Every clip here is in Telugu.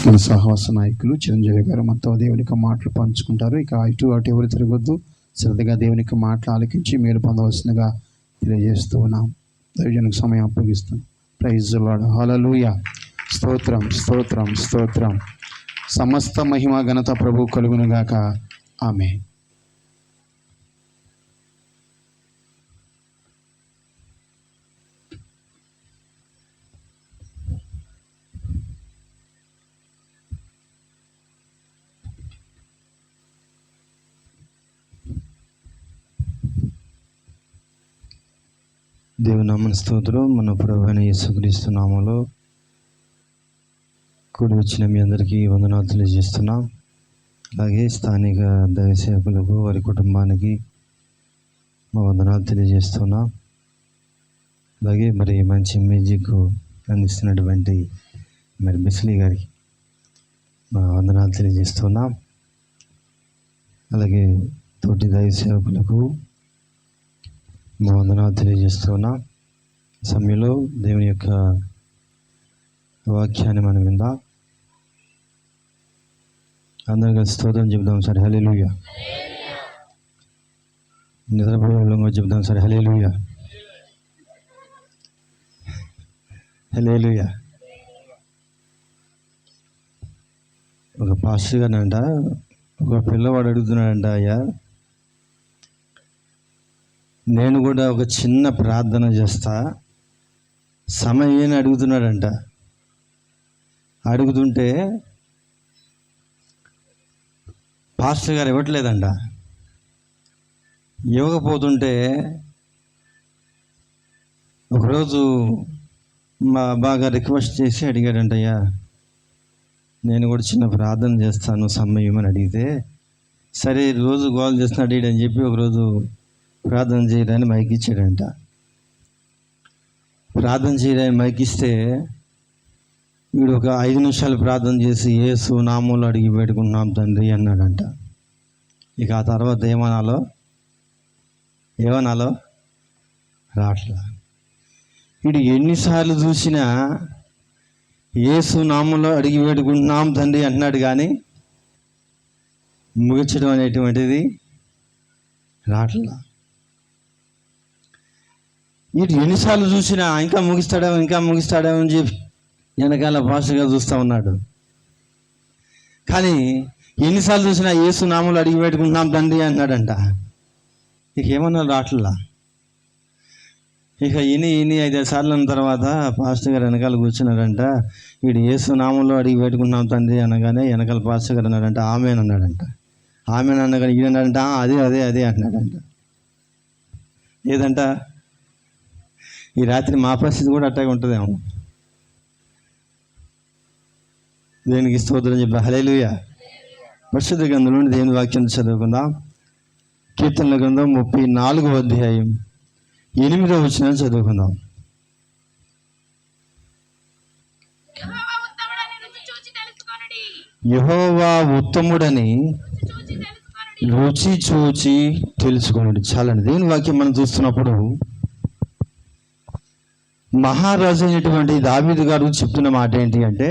మన సహవాస నాయకులు చిరంజీవి గారు మనతో దేవునికి మాటలు పంచుకుంటారు. ఇక ఇటు అటు ఎవరు తిరగొద్దు, శ్రద్ధగా దేవునికి మాటలు ఆలకించి మేలు పొందవలసిందిగా తెలియజేస్తూ ఉన్నాం. దైవజనునికి సమయం అప్పగిస్తున్నాం. Praise the lord. హల్లెలూయా. స్తోత్రం స్తోత్రం స్తోత్రం. సమస్త మహిమ ఘనత ప్రభు కలుగునుగాక. ఆమేన్. దేవుని నామమున స్తోత్రం. మన ప్రభువైన యేసుక్రీస్తు నామములో కూడి వచ్చిన మీ అందరికీ వందనాలు తెలియజేస్తున్నాం. అలాగే స్థానిక దైవ సేవకులకు, వారి కుటుంబానికి మా వందనాలు తెలియజేస్తున్నాం. అలాగే మరి మంచి మ్యూజిక్ అందిస్తున్నటువంటి మరి బిస్లీ గారికి మా వందనాలు తెలియజేస్తున్నాం. అలాగే తోటి దైవ సేవకులకు మా వందనాలు తెలియజేస్తున్నాం. సమయంలో దేవుని యొక్క వాక్యాన్ని మనం విందాం. అందరం కలిసి స్తోత్రం చెబుదాం. సరే హల్లెలూయా. నిద్రపోయేలో చెబుదాం. సరే హల్లెలూయా. హల్లెలూయా. ఒక పాస్టర్ గారంట ఒక పిల్లవాడు అడుగుతున్నాడంట, అయ్యా నేను కూడా ఒక చిన్న ప్రార్థన చేస్తా, సమయం ఏని అడుగుతున్నాడంట. అడుగుతుంటే పాస్టర్ గారు ఇవ్వట్లేదంట. ఇవ్వకపోతుంటే ఒకరోజు బాగా రిక్వెస్ట్ చేసి అడిగాడంట, అయ్యా నేను కూడా చిన్న ప్రార్థన చేస్తాను, సమయం అని అడిగితే, సరే రోజు గోల్ చేస్తున్నాడు అని చెప్పి ఒకరోజు ప్రార్థన చేయడానికి మైక్ ఇచ్చాడంట. ప్రార్థన చేయడానికి మైక్ ఇస్తే వీడు ఒక 5 నిమిషాలు ప్రార్థన చేసి యేసు నామములో అడిగి పెట్టుకున్నాం తండ్రి అన్నాడంట. ఇక ఆ తర్వాత ఏమనాలో రాట్లా. వీడు ఎన్నిసార్లు చూసినా యేసు నామములో అడిగి పెట్టుకుంటున్నాం తండ్రి అన్నాడు, కానీ ముగించడం అనేటువంటిది రాట్లా. వీడు ఎన్నిసార్లు చూసినా ఇంకా ముగిస్తాడేమో అని చెప్పి వెనకాల భాషగా చూస్తూ ఉన్నాడు. కానీ ఎన్నిసార్లు చూసినా యేసు నామములో అడిగి పెట్టుకుంటున్నాం తండ్రి అన్నాడంట. ఇక ఏమన్నా రాట్లా. ఇక ఇని 5 సార్లు అన్న తర్వాత పాస్టర్ గారు వెనకాల కూర్చున్నాడంట. వీడు యేసు నామములో అడిగి పెట్టుకుంటున్నాం తండ్రి అనగానే వెనకాల పాస్టర్ గారు అన్నాడంట, ఆమేన్ అన్నాడంట. ఆమేన్ అనగానే ఈయనన్నాడంట, అదే అన్నాడంట. ఏదంట, ఈ రాత్రి మా పరిస్థితి కూడా అట్టాగే ఉంటుందేమో. దేవునికి స్తోత్రం చెప్పి హల్లెలూయా. పరిశుద్ధ గ్రంథం నుండి దేవుని వాక్యం చదువుకుందాం. కీర్తనల గ్రంథం 34వ అధ్యాయం 8వ వచనం చదువుకుందాం. యెహోవా ఉత్తముడని రుచి చూచి తెలుసుకొనుడి. చాలండి. దేవుని వాక్యం మనం చూస్తున్నప్పుడు మహారాజు అయినటువంటి దావీదు గారు చెప్తున్న మాట ఏంటి అంటే,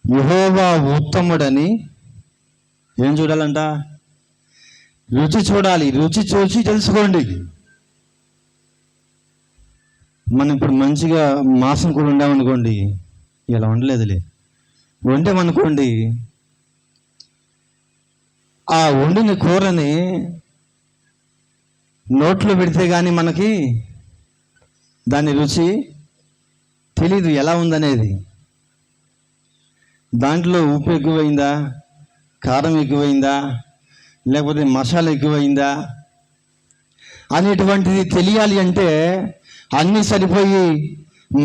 యెహోవా ఉత్తముడని ఏం చూడాలంట? రుచి చూడాలి. రుచి చూసి తెలుసుకోండి. మనం ఇప్పుడు మంచిగా మాంసం కూర వండామనుకోండి, ఇలా వండలేదులే, వండామనుకోండి, ఆ వండిన కూరని నోట్లో పెడితే కానీ మనకి దాని రుచి తెలీదు, ఎలా ఉందనేది. దాంట్లో ఉప్పు ఎక్కువైందా, కారం ఎక్కువైందా, లేకపోతే మసాలా ఎక్కువైందా అనేటువంటిది తెలియాలి అంటే అన్నీ సరిపోయి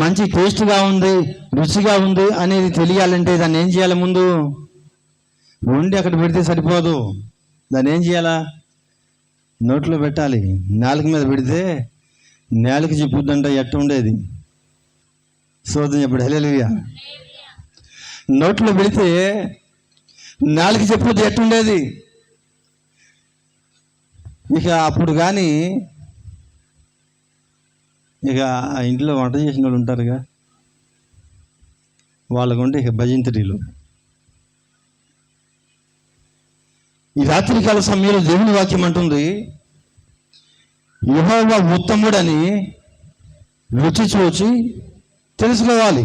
మంచి టేస్ట్గా ఉంది, రుచిగా ఉంది అనేది తెలియాలంటే దాన్ని ఏం చేయాలి? ముందు వండి అక్కడ పెడితే సరిపోదు. దాన్ని ఏం చేయాలా? నోట్లో పెట్టాలి. నాలుక మీద పెడితే నేలకి చెప్పుద్దంట ఎట్ట ఉండేది. సోదం చెప్పడు హల్లెలూయా. నోట్లో పెడితే నాలుగు చెప్పుద్ది ఎట్టుండేది. ఇక అప్పుడు కానీ ఇక ఇంట్లో వంట చేసిన వాళ్ళు ఉంటారుగా, వాళ్ళకుంటే ఇక భజంత్రీలు. ఈ రాత్రికాల సమయంలో దేవుని వాక్యం అంటుంది, యెహోవా ఉత్తముడని రుచి చూచి తెలుసుకోవాలి.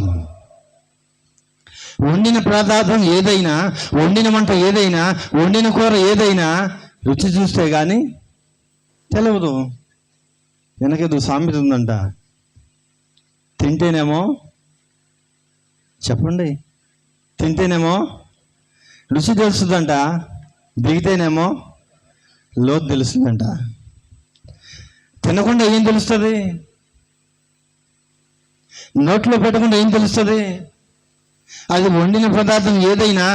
వండిన పదార్థం ఏదైనా, వండిన వంట ఏదైనా, వండిన కూర ఏదైనా రుచి చూస్తే కానీ తెలియదు. వెనకేదో సామెత ఉందంట, తింటేనేమో, చెప్పండి, తింటేనేమో రుచి తెలుస్తుందంట, దిగితేనేమో లోతు తెలుస్తుందంట. తినకుండా ఏం తెలుస్తుంది? నోట్లో పెట్టకుండా ఏం తెలుస్తుంది? అది వండిన పదార్థం ఏదైనా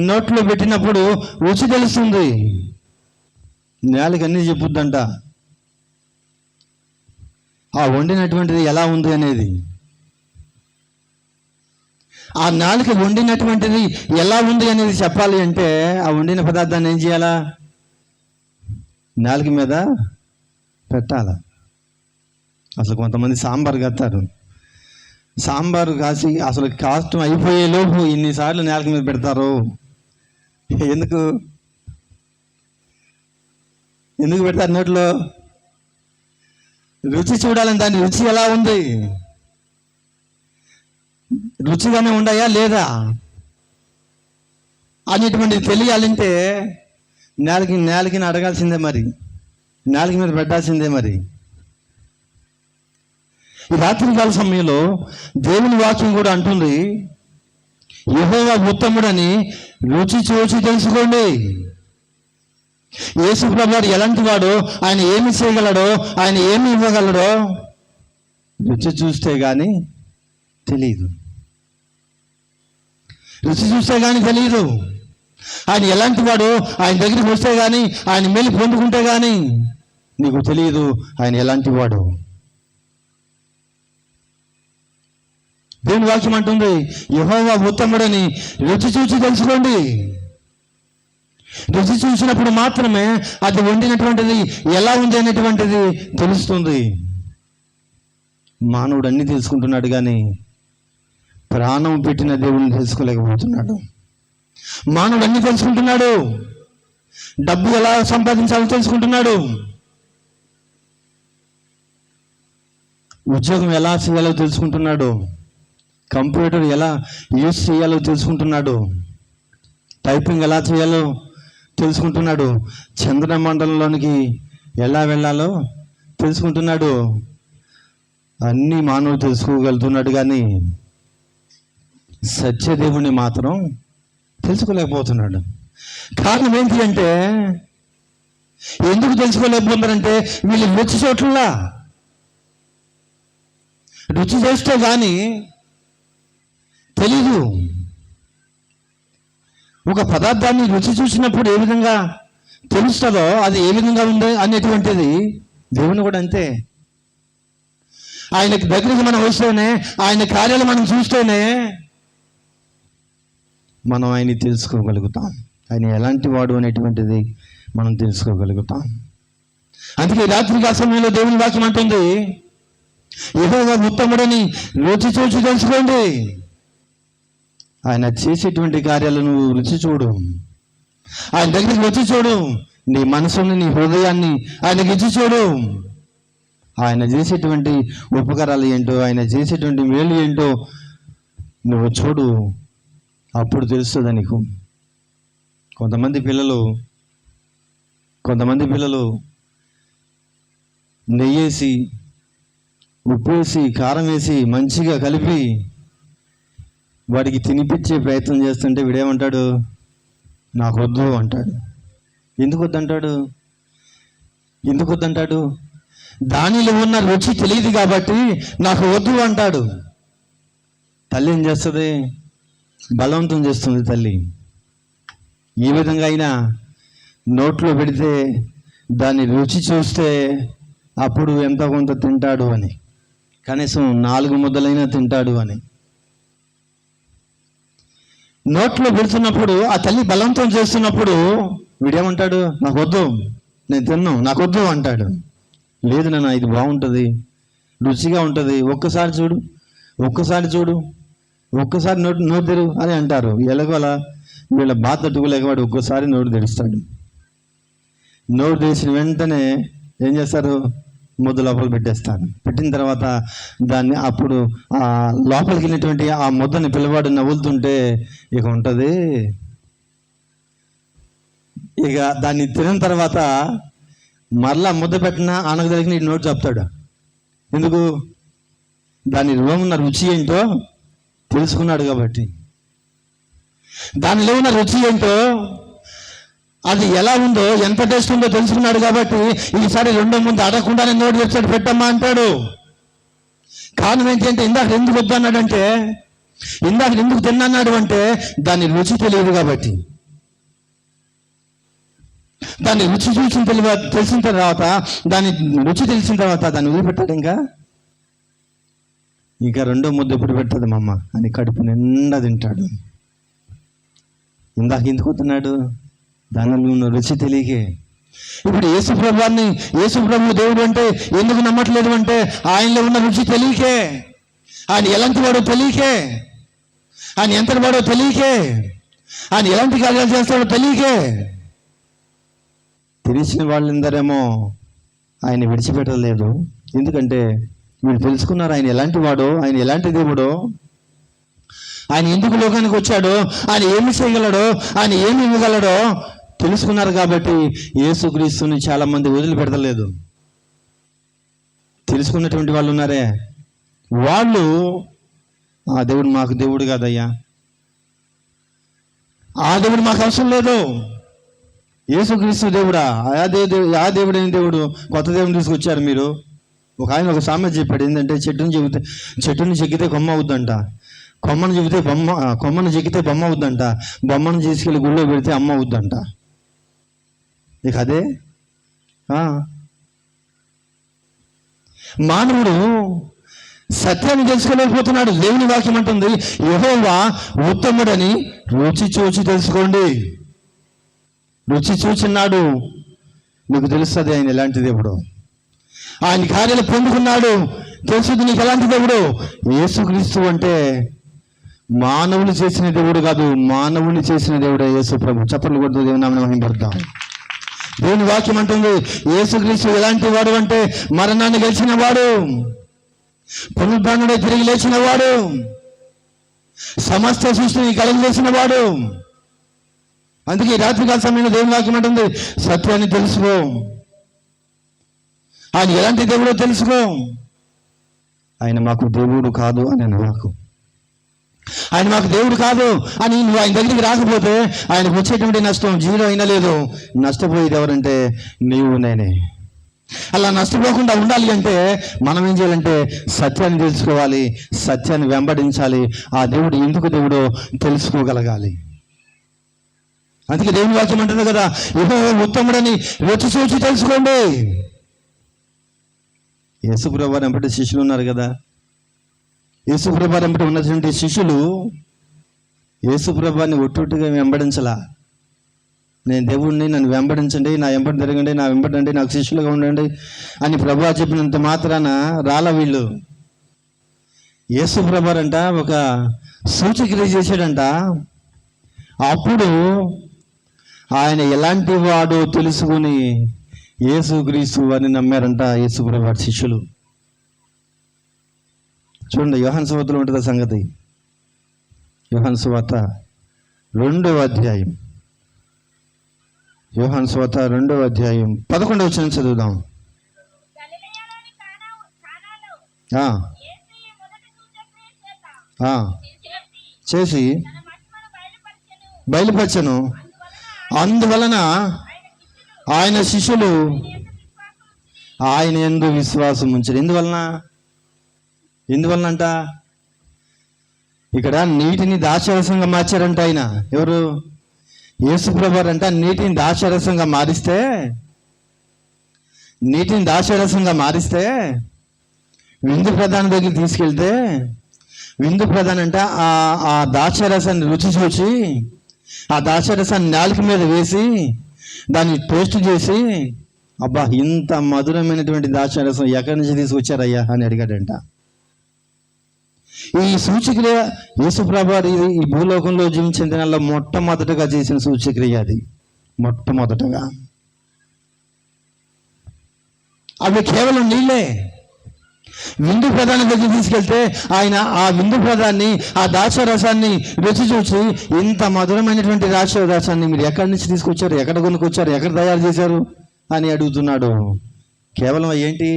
నోట్లో పెట్టినప్పుడు రుచి తెలుస్తుంది. నేలకి అన్నీ చెప్పుద్దంట ఆ వండినటువంటిది ఎలా ఉంది అనేది. ఆ నాలుక వండినటువంటిది ఎలా ఉంది అనేది చెప్పాలి అంటే ఆ వండిన పదార్థాన్ని ఏం చేయాలా? నాలుక మీద పెట్టాల. అసలు కొంతమంది సాంబార్ కత్తారు, సాంబారు కాసి అసలు కాస్తం అయిపోయే లోపు ఇన్నిసార్లు నేలక మీద పెడతారు. ఎందుకు పెడతారు నోట్లో? రుచి చూడాలని, దాని రుచి ఎలా ఉంది, రుచిగానే ఉన్నాయా లేదా అనేటువంటిది తెలియాలంటే నేలకి అడగాల్సిందే, మరి నేలకి మీద పెట్టాల్సిందే. మరి ఈ రాత్రికాల సమయంలో దేవుని వాక్యం కూడా అంటుంది, యెహోవా ఉత్తముడని రుచి చూచి తెలుసుకోండి. యేసు ప్రభువు ఎలాంటి వాడో, ఆయన ఏమి చేయగలడో, ఆయన ఏమి ఇవ్వగలడో రుచి చూస్తే కానీ తెలియదు. రుచి చూస్తే కానీ తెలియదు. ఆయన ఎలాంటి వాడో, ఆయన దగ్గరికి వస్తే కానీ, ఆయన మేలు పొందుకుంటే కానీ నీకు తెలియదు ఆయన ఎలాంటి వాడు. దేవుని వాక్యం అంటుంది, యెహోవా ఉత్తముడని రుచి చూచి తెలుసుకోండి. రుచి చూసినప్పుడు మాత్రమే అది వండినటువంటిది ఎలా ఉంది అనేటువంటిది తెలుస్తుంది. మానవుడు అన్ని తెలుసుకుంటున్నాడు కానీ ప్రాణం పెట్టిన దేవుడిని తెలుసుకోలేకపోతున్నాడు. మానవుడు అన్ని తెలుసుకుంటున్నాడు, డబ్బు ఎలా సంపాదించాలో తెలుసుకుంటున్నాడు, ఉద్యోగం ఎలా చేయాలో తెలుసుకుంటున్నాడు, కంప్యూటర్ ఎలా యూజ్ చేయాలో తెలుసుకుంటున్నాడు, టైపింగ్ ఎలా చేయాలో తెలుసుకుంటున్నాడు, చంద్రమండలంలోనికి ఎలా వెళ్ళాలో తెలుసుకుంటున్నాడు. అన్నీ మానవుడు తెలుసుకోగలుగుతున్నాడు కానీ సత్యదేవుని మాత్రం తెలుసుకోలేకపోతున్నాడు. కారణం ఏంటి అంటే, ఎందుకు తెలుసుకోలేకపోతున్నారంటే వీళ్ళు రుచి చోట్ల రుచి చేస్తే కానీ తెలీదు. ఒక పదార్థాన్ని రుచి చూసినప్పుడు ఏ విధంగా తెలుస్తుందో అది ఏ విధంగా ఉంది అనేటువంటిది దేవుని కూడా అంతే. ఆయనకి దగ్గరికి మనం వస్తేనే, ఆయన కార్యాలు మనం చూస్తేనే మనం ఆయన్ని తెలుసుకోగలుగుతాం. ఆయన ఎలాంటి వాడు అనేటువంటిది మనం తెలుసుకోగలుగుతాం. అందుకే రాత్రికాల సమయంలో దేవుని వాక్యం అంటుంది, యెహోవా ఉత్తముడని రుచి చూచి తెలుసుకోండి. ఆయన చేసేటువంటి కార్యాలను రుచి చూడు, ఆయన దగ్గరికి వచ్చి చూడు, నీ మనసుని, నీ హృదయాన్ని ఆయనకి ఇచ్చి చూడు. ఆయన చేసేటువంటి ఉపకారాలు ఏంటో, ఆయన చేసేటువంటి మేలు ఏంటో నువ్వు చూడు, అప్పుడు తెలుస్తుంది నీకు. కొంతమంది పిల్లలు నెయ్యేసి, ఉప్పేసి, కారం వేసి మంచిగా కలిపి వాడికి తినిపించే ప్రయత్నం చేస్తుంటే వీడేమంటాడు? నాకు వద్దు అంటాడు. ఎందుకు వద్దంటాడు? దానిలో ఉన్న రుచి తెలియదు కాబట్టి నాకు వద్దు అంటాడు. తల్లి ఏం చేస్తుంది? బలవంతం చేస్తుంది. తల్లి ఏ విధంగా అయినా నోట్లో పెడితే దాన్ని రుచి చూస్తే అప్పుడు ఎంతో కొంత తింటాడు అని, కనీసం 4 ముద్దలైనా తింటాడు అని. నోట్లో పెడుతున్నప్పుడు ఆ తల్లి బలవంతం చేస్తున్నప్పుడు వీడేమంటాడు? నాకు వద్దు, నేను తిన్నాను, నాకు వద్దు అంటాడు. లేదు నాన్న, ఇది బాగుంటుంది, రుచిగా ఉంటుంది, ఒక్కసారి చూడు ఒక్కసారి నోరు తెరువు అని అంటారు. ఎలాగోలా వీళ్ళ బాధ తట్టుకోలేక వాడు ఒక్కోసారి నోరు తెరుస్తాడు. నోరు తెరిచిన వెంటనే ఏం చేస్తారు? ముద్ద లోపల పెట్టేస్తారు. పెట్టిన తర్వాత దాన్ని అప్పుడు ఆ లోపలికి వెళ్ళినటువంటి ఆ ముద్దని పిల్లవాడు నవ్వులుతుంటే ఇక ఉంటుంది. ఇక దాన్ని తినిన తర్వాత మరలా ముద్ద పెట్టిన ఆనగదలికి నీ నోటు చెప్తాడు. ఎందుకు? దానిలో ఉన్న రుచి ఏంటో తెలుసుకున్నాడు కాబట్టి. దానిలో ఉన్న రుచి ఏంటో, అది ఎలా ఉందో, ఎంత టేస్ట్ ఉందో తెలుసుకున్నాడు కాబట్టి ఈసారి రెండో ముందు అడగకుండానే నోటు తెచ్చాడు, పెట్టమ్మా అంటాడు. కారణం ఏంటంటే ఇందాక ఎందుకు వద్దన్నాడంటే, ఇందాక ఎందుకు తిన్నాడు అంటే దాని రుచి తెలియదు కాబట్టి. దాన్ని రుచి తెలిసిన తర్వాత దాని రుచి తెలిసిన తర్వాత దాన్ని వదిలిపెట్టాడు. ఇంకా రెండో ముద్ద ఎప్పుడు పెట్టదు మమ్మ అని కడుపు నిండా తింటాడు. ఇందాక ఎందుకు వస్తున్నాడు? దానిలో ఉన్న రుచి తెలియకే. ఇప్పుడు యేసుప్రభు దేవుడు అంటే ఎందుకు నమ్మట్లేదు అంటే ఆయనలో ఉన్న రుచి తెలియకే. ఆయన ఎలాంటి వాడో తెలియకే, ఆయన ఎంతటి వాడో తెలియకే, ఆయన ఎలాంటి కార్యాలు చేస్తాడో తెలియకే. తెలిసిన వాళ్ళందరేమో ఆయన విడిచిపెట్టలేదు. ఎందుకంటే వీళ్ళు తెలుసుకున్నారు ఆయన ఎలాంటి వాడో, ఆయన ఎలాంటి దేవుడో, ఆయన ఎందుకు లోకానికి వచ్చాడో, ఆయన ఏమి చేయగలడో, ఆయన ఏమి ఇవ్వగలడో తెలుసుకున్నారు కాబట్టి యేసుక్రీస్తుని చాలా మంది వదిలిపెడతలేదు. తెలుసుకున్నటువంటి వాళ్ళు ఉన్నారే, వాళ్ళు ఆ దేవుడు మాకు దేవుడు కాదయ్యా, ఆ దేవుడు మాకు అవసరం లేదు, యేసుక్రీస్తు దేవుడా, ఆ దేవుడైన దేవుడు కొత్త దేవుని తీసుకొచ్చారు మీరు. ఆయన ఒక సామెత చెప్పాడు ఏంటంటే, చెట్టుని చెక్కితే కొమ్మ అవుద్దంట, కొమ్మను చెక్కితే బొమ్మ అవుద్దంట, బొమ్మను తీసుకెళ్ళి గుళ్ళో పెడితే అమ్మ అవుద్దంట. ఇక అదే మానవుడు సత్యాన్ని తెలుసుకోలేకపోతున్నాడు. దేవుని వాక్యం అంటుంది, యెహోవా ఉత్తముడని రుచి చూచి తెలుసుకోండి. రుచి చూచున్నాడు, నీకు తెలుస్తుంది ఆయన ఎలాంటి దేవుడు. ఆయన కార్యాలు పొందుకున్నాడు, తెలుసుది నీకు ఎలాంటి దేవుడు. యేసుక్రీస్తు అంటే మానవులు చేసిన దేవుడు కాదు, మానవుని చేసిన దేవుడే యేసు ప్రభు. చప్పట్లు కొడుతూ దేవుని నామమున మహిమపడతాం. దేవుని వాక్యం అంటుంది, యేసుక్రీస్తు ఎలాంటి వాడు అంటే మరణాన్ని గెలిచిన వాడు, పునరుద్ధానుడై తిరిగి లేచిన వాడు, సమస్త సృష్టిని కలుగజేసిన వాడు. అందుకే రాత్రికాల సమయంలో దేవుని వాక్యం అంటుంది, సత్యాన్ని తెలుసుకో, ఆయన ఎలాంటి దేవుడో తెలుసుకో. ఆయన మాకు దేవుడు కాదు అని నాకు, ఆయన మాకు దేవుడు కాదు అని నువ్వు ఆయన దగ్గరికి రాకపోతే ఆయనకు వచ్చేటువంటి నష్టం జీరో అయినా లేదు. నష్టపోయేది ఎవరంటే నీవు నేనే. అలా నష్టపోకుండా ఉండాలి అంటే మనం ఏం చేయాలంటే సత్యాన్ని తెలుసుకోవాలి, సత్యాన్ని వెంబడించాలి, ఆ దేవుడు ఎందుకు దేవుడో తెలుసుకోగలగాలి. అందుకే దేవుని వాక్యం అంటుంది కదా, యెహోవా ఉత్తముడని రుచి చూచి తెలుసుకోండి. యేసుప్రభు వెంబడి శిష్యులు ఉన్నారు కదా, యేసుప్రభు వెంబడి ఉన్నటువంటి శిష్యులు యేసుప్రభుని ఒట్టుగా వెంబడించలా. నేను దేవుడిని, నన్ను వెంబడించండి, నా వెంబడి తిరగండి, నా వెంబడండి, నాకు శిష్యులుగా ఉండండి అని ప్రభువా చెప్పినంత మాత్రాన రాలా వీళ్ళు. యేసుప్రభు అంట ఒక సూచక్రియ చేశాడంట. అప్పుడు ఆయన ఎలాంటి వాడో తెలుసుకుని యేసుక్రీస్తు అని నమ్మారంట యేసుప్రభు శిష్యులు. చూడండి, యోహాను సువార్తలో ఉంటుంది ఆ సంగతి. యోహాను సువార్త 2వ అధ్యాయం, యోహాను సువార్త 2వ అధ్యాయం 11వ వచనం చదువుదాం. చేసి బయలుపరచను, అందువలన ఆయన శిష్యులు ఆయన యందు విశ్వాసం ఉంచారు. ఎందువలన అంట, ఇక్కడ నీటిని ద్రాక్షారసంగా మార్చారంట ఆయన. ఎవరు? యేసుప్రభు అంట. నీటిని ద్రాక్షారసంగా మారిస్తే విందు ప్రధాని దగ్గరికి తీసుకెళ్తే విందు ప్రధాని అంట ఆ ద్రాక్షారసాన్ని రుచి చూసి ఆ ద్రాక్షారసాన్ని నాలుక మీద వేసి దాన్ని టేస్ట్ చేసి, అబ్బా ఇంత మధురమైనటువంటి ద్రాక్షారసం ఎక్కడి నుంచి తీసుకొచ్చారయ్యా అని అడిగాడంట. ఈ సూచక్రియ యేసుప్రభు ఈ భూలోకంలో జీవించిన దినాల్లో మొట్టమొదటగా చేసిన సూచక్రియ అది. మొట్టమొదటగా అవి కేవలం నీళ్ళే. విందు ప్రధాని దగ్గర తీసుకెళ్తే ఆయన ఆ విందు ప్రధాన్ని, ఆ ద్రాక్షరసాన్ని రుచి చూసి, ఇంత మధురమైనటువంటి ద్రాక్షరసాన్ని మీరు ఎక్కడి నుంచి తీసుకొచ్చారు, ఎక్కడ కొనుక్కొచ్చారు, ఎక్కడ తయారు చేశారు అని అడుగుతున్నాడు. కేవలం ఏంటి?